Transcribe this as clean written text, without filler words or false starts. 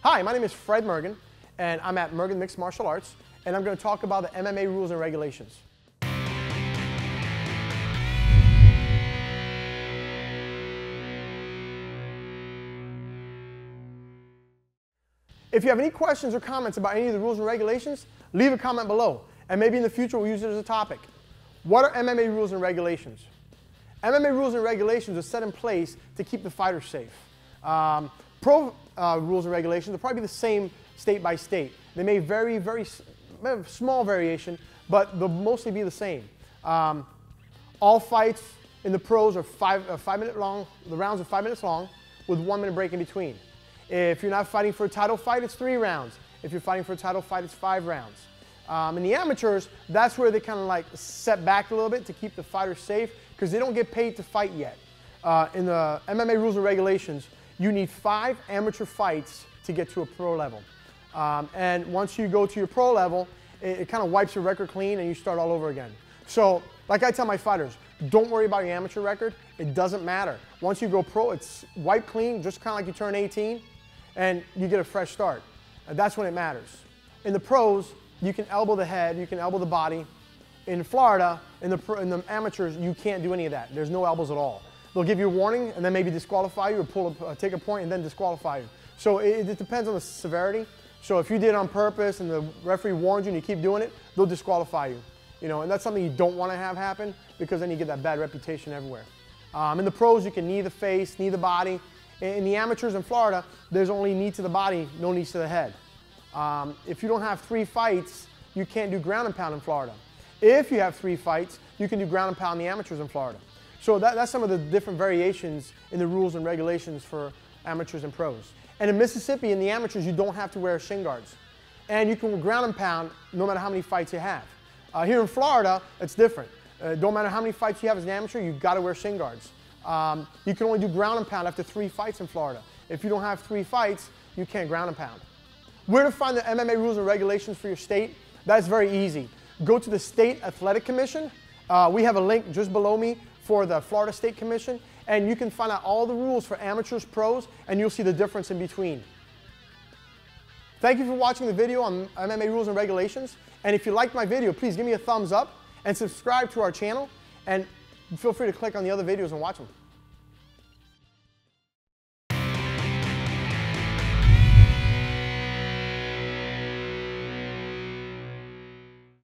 Hi, my name is Fred Mergen, and I'm at Mergen Mixed Martial Arts, and I'm going to talk about the MMA rules and regulations. If you have any questions or comments about any of the rules and regulations, leave a comment below, and maybe in the future we'll use it as a topic. What are MMA rules and regulations? MMA rules and regulations are set in place to keep the fighter safe. Pro rules and regulations will probably be the same state by state. They may vary, small variation, but they'll mostly be the same. All fights in the pros are 5 minute long. The rounds are 5 minutes long with 1 minute break in between. If you're not fighting for a title fight, it's 3 rounds. If you're fighting for a title fight, it's 5 rounds. In the amateurs, that's where they kind of like set back a little bit to keep the fighters safe because they don't get paid to fight yet. In the MMA rules and regulations, you need 5 amateur fights to get to a pro level. And once you go to your pro level, it kind of wipes your record clean and you start all over again. So, like I tell my fighters, don't worry about your amateur record. It doesn't matter. Once you go pro, it's wiped clean, just kind of like you turn 18, and you get a fresh start. And that's when it matters. In the pros, you can elbow the head, you can elbow the body. In Florida, in the amateurs, you can't do any of that. There's no elbows at all. They'll give you a warning and then maybe disqualify you or take a point and then disqualify you. So it depends on the severity. So if you did it on purpose and the referee warns you and you keep doing it, they'll disqualify you. And that's something you don't want to have happen because then you get that bad reputation everywhere. In the pros, you can knee the face, knee the body. In the amateurs in Florida, there's only knee to the body, no knees to the head. If you don't have 3 fights, you can't do ground and pound in Florida. If you have 3 fights, you can do ground and pound in the amateurs in Florida. So that's some of the different variations in the rules and regulations for amateurs and pros. And in Mississippi, in the amateurs, you don't have to wear shin guards. And you can ground and pound no matter how many fights you have. Here in Florida, it's different. Don't matter how many fights you have as an amateur, you've got to wear shin guards. You can only do ground and pound after 3 fights in Florida. If you don't have 3 fights, you can't ground and pound. Where to find the MMA rules and regulations for your state? That's very easy. Go to the State Athletic Commission. We have a link just below me for the Florida State Commission, and you can find out all the rules for amateurs, pros, and you'll see the difference in between. Thank you for watching the video on MMA rules and regulations, and if you liked my video, please give me a thumbs up and subscribe to our channel, and feel free to click on the other videos and watch them.